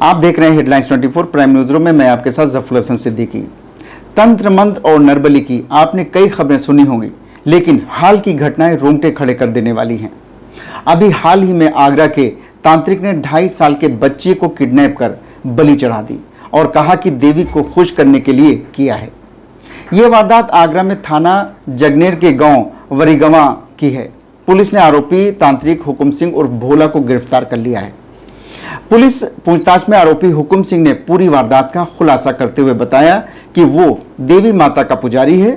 आप देख रहे हैं हेडलाइंस 24 प्राइम न्यूज रूम में। मैं आपके साथ जफर हसन सिद्दीकी। तंत्र मंत्र और नरबली की आपने कई खबरें सुनी होंगी, लेकिन हाल की घटनाएं रोंगटे खड़े कर देने वाली हैं। अभी हाल ही में आगरा के तांत्रिक ने 2.5 साल के बच्चे को किडनैप कर बलि चढ़ा दी और कहा कि देवी को खुश करने के लिए किया है। यह वारदात आगरा में थाना जगनेर के गांव वरीगवा की है। पुलिस ने आरोपी तांत्रिक हुकुम सिंह उर्फ भोला को गिरफ्तार कर लिया है। पुलिस पूछताछ में आरोपी हुकुम सिंह ने पूरी वारदात का खुलासा करते हुए बताया कि वो देवी माता का पुजारी है।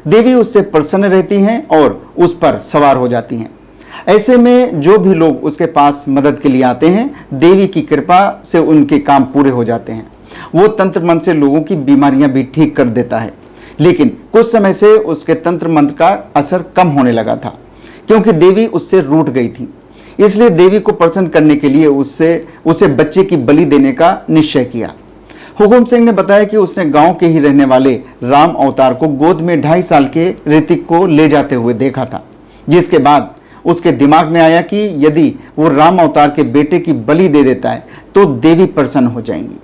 देवी उससे प्रसन्न रहती हैं और उस पर सवार हो जाती हैं। ऐसे में जो भी लोग उसके पास मदद के लिए आते हैं, देवी की कृपा से उनके काम पूरे हो जाते हैं। वो तंत्र मंत्र से लोगों की बीमारियां भी ठीक कर देता है। लेकिन कुछ समय से उसके तंत्र मंत्र का असर कम होने लगा था, क्योंकि देवी उससे रूठ गई थी। इसलिए देवी को प्रसन्न करने के लिए उसे बच्चे की बलि देने का निश्चय किया। हुकुम सिंह ने बताया कि उसने गांव के ही रहने वाले राम अवतार को गोद में 2.5 साल के ऋतिक को ले जाते हुए देखा था, जिसके बाद उसके दिमाग में आया कि यदि वो राम अवतार के बेटे की बलि दे देता है तो देवी प्रसन्न हो जाएंगी।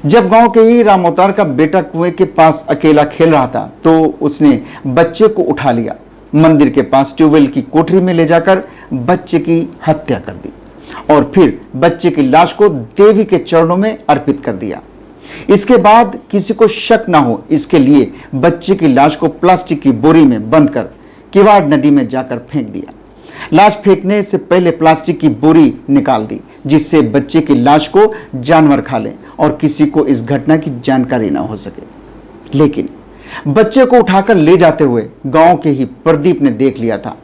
जब गांव के ही राम अवतार का बेटा कुएं के पास अकेला खेल रहा था तो उसने बच्चे को उठा लिया, मंदिर के पास ट्यूबवेल की कोठरी में ले जाकर बच्चे की हत्या कर दी और फिर बच्चे की लाश को देवी के चरणों में अर्पित कर दिया। इसके बाद किसी को शक ना हो, इसके लिए बच्चे की लाश को प्लास्टिक की बोरी में बंद कर किवाड़ नदी में जाकर फेंक दिया। लाश फेंकने से पहले प्लास्टिक की बोरी निकाल दी, जिससे बच्चे की लाश को जानवर खा लें और किसी को इस घटना की जानकारी ना हो सके। लेकिन बच्चे को उठाकर ले जाते हुए गांव के ही प्रदीप ने देख लिया था,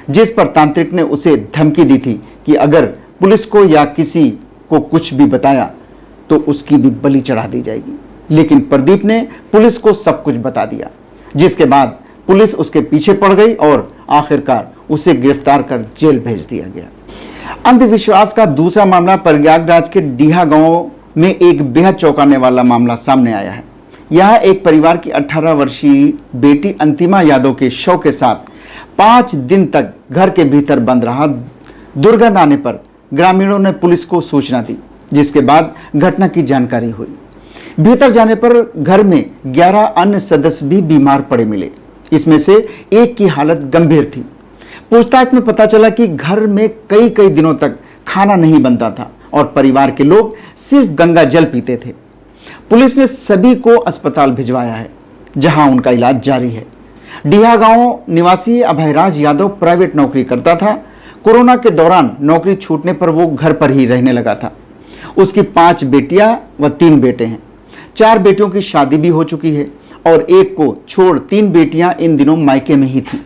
जिस पर तांत्रिक ने उसे धमकी दी थी कि अगर पुलिस को या किसी को कुछ भी बताया तो उसकी भी बलि चढ़ा दी जाएगी। लेकिन प्रदीप ने पुलिस को सब कुछ बता दिया, जिसके बाद पुलिस उसके पीछे पड़ गई और आखिरकार उसे गिरफ्तार कर जेल भेज दिया गया। अंधविश्वास का दूसरा मामला प्रयागराज के डीहा गांव में एक बेहद चौंकाने वाला मामला सामने आया है। यह एक परिवार की 18 वर्षीय बेटी अंतिमा यादव के शव के साथ 5 दिन तक घर के भीतर बंद रहा। दुर्गंध आने पर ग्रामीणों ने पुलिस को सूचना दी, जिसके बाद घटना की जानकारी हुई। भीतर जाने पर घर में 11 अन्य सदस्य भी बीमार पड़े मिले। इसमें से एक की हालत गंभीर थी। पूछताछ में पता चला कि घर में कई दिनों तक खाना नहीं बनता था और परिवार के लोग सिर्फ गंगा जल पीते थे। पुलिस ने सभी को अस्पताल भिजवाया है, जहां उनका इलाज जारी है। डीहा गांव निवासी अभयराज यादव प्राइवेट नौकरी करता था। कोरोना के दौरान नौकरी छूटने पर वो घर पर ही रहने लगा था। उसकी 5 बेटियां व 3 बेटे हैं। 4 बेटियों की शादी भी हो चुकी है और एक को छोड़ 3 बेटियां इन दिनों मायके में ही थी।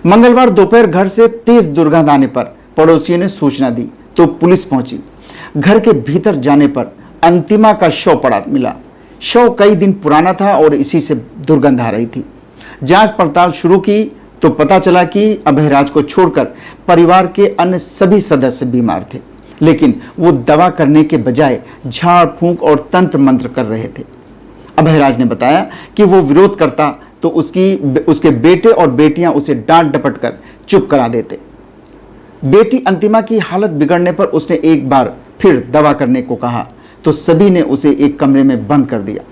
मंगलवार दोपहर घर से तेज दुर्गंध आने पर पड़ोसियों ने सूचना दी तो पुलिस पहुंची। घर के भीतर जाने पर अंतिमा का शव पड़ा मिला। शव कई दिन पुराना था और इसी से दुर्गंध आ रही थी। जांच पड़ताल शुरू की तो पता चला कि अभयराज को छोड़कर परिवार के अन्य सभी सदस्य बीमार थे, लेकिन वो दवा करने के बजाय झाड़ फूंक और तंत्र मंत्र कर रहे थे। अभयराज ने बताया कि वो विरोध करता तो उसके बेटे और बेटियां उसे डांट डपट कर चुप करा देते। बेटी अंतिमा की हालत बिगड़ने पर उसने एक बार फिर दवा करने को कहा तो सभी ने उसे एक कमरे में बंद कर दिया।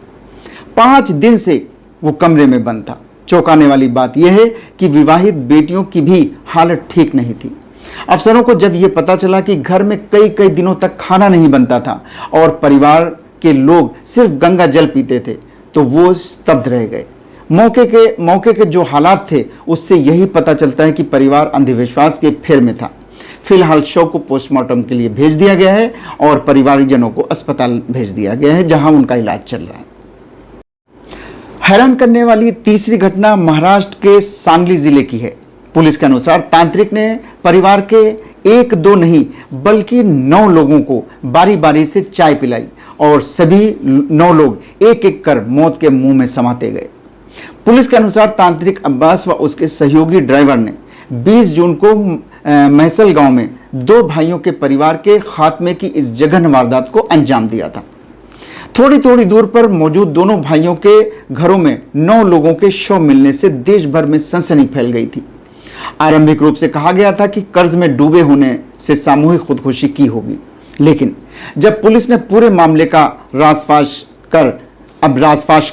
5 दिन से वो कमरे में बंद था। चौंकाने वाली बात यह है कि विवाहित बेटियों की भी हालत ठीक नहीं थी। अफसरों को जब यह पता चला कि घर में कई दिनों तक खाना नहीं बनता था और परिवार के लोग सिर्फ गंगा जल पीते थे तो वो स्तब्ध रह गए। मौके के जो हालात थे उससे यही पता चलता है कि परिवार अंधविश्वास के फेर में था। फिलहाल शव को पोस्टमार्टम के लिए भेज दिया गया है और परिवारजनों को अस्पताल भेज दिया गया है, जहां उनका इलाज चल रहा है। हैरान करने वाली तीसरी घटना महाराष्ट्र के सांगली जिले की है। पुलिस के अनुसार तांत्रिक ने परिवार के 1-2 नहीं बल्कि 9 लोगों को बारी बारी से चाय पिलाई और सभी 9 लोग एक कर मौत के मुंह में समाते गए। पुलिस के अनुसार तांत्रिक अब्बास व उसके सहयोगी ड्राइवर ने 20 जून को महसल गांव में 2 भाइयों के परिवार के खात्मे की इस जघन्य वारदात को अंजाम दिया था। थोड़ी दूर पर मौजूद दोनों भाइयों के घरों में 9 लोगों के शव मिलने से देश भर में सनसनी फैल गई थी। आरंभिक रूप से कहा गया था कि कर्ज में डूबे होने से सामूहिक खुदकुशी की होगी, लेकिन जब पुलिस ने पूरे मामले का राजफाश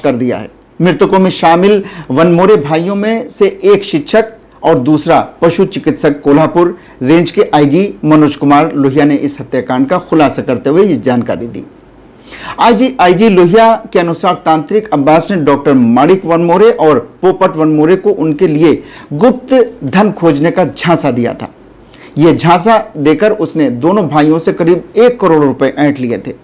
कर दिया है। मृतकों में शामिल वनमोरे भाइयों में से एक शिक्षक और दूसरा पशु चिकित्सक कोल्हापुर रेंज के आईजी मनोज कुमार लोहिया ने इस हत्याकांड का खुलासा करते हुए ये जानकारी दी। आईजी लोहिया के अनुसार तांत्रिक अब्बास ने डॉक्टर माणिक वनमोरे और पोपट वनमोरे को उनके लिए गुप्त धन खोजने का झांसा दिया था। यह झांसा देकर उसने दोनों भाइयों से करीब 1 करोड़ रुपए ऐंठ लिए थे।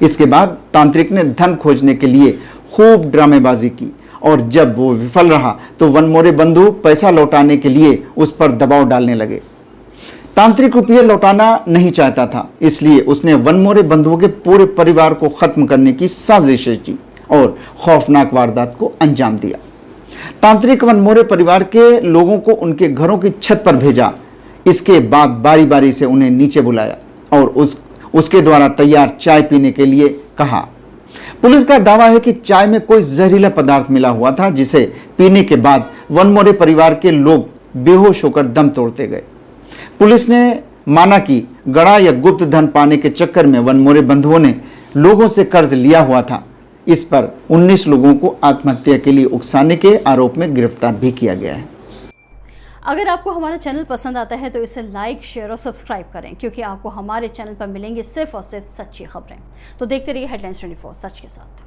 इसके बाद तांत्रिक ने धन खोजने के लिए खूब ड्रामेबाजी की और जब वो विफल रहा तो वनमोरे बंधु पैसा लौटाने के लिए उस पर दबाव डालने लगे। तांत्रिक रुपये लौटाना नहीं चाहता था, इसलिए उसने वनमोरे बंधुओं के पूरे परिवार को खत्म करने की साजिश की और खौफनाक वारदात को अंजाम दिया। तांत्रिक वनमोरे परिवार के लोगों को उनके घरों की छत पर भेजा। इसके बाद बारी बारी से उन्हें नीचे बुलाया और उसके द्वारा तैयार चाय पीने के लिए कहा। पुलिस का दावा है कि चाय में कोई जहरीला पदार्थ मिला हुआ था, जिसे पीने के बाद वनमोरे परिवार के लोग बेहोश होकर दम तोड़ते गए। पुलिस ने माना कि गड़ा या गुप्त धन पाने के चक्कर में वनमोरे बंधुओं ने लोगों से कर्ज लिया हुआ था। इस पर 19 लोगों को आत्महत्या के लिए उकसाने के आरोप में गिरफ्तार भी किया गया है। अगर आपको हमारा चैनल पसंद आता है तो इसे लाइक, शेयर और सब्सक्राइब करें, क्योंकि आपको हमारे चैनल पर मिलेंगे सिर्फ और सिर्फ सच्ची खबरें। तो देखते रहिए हेडलाइंस 24 सच के साथ।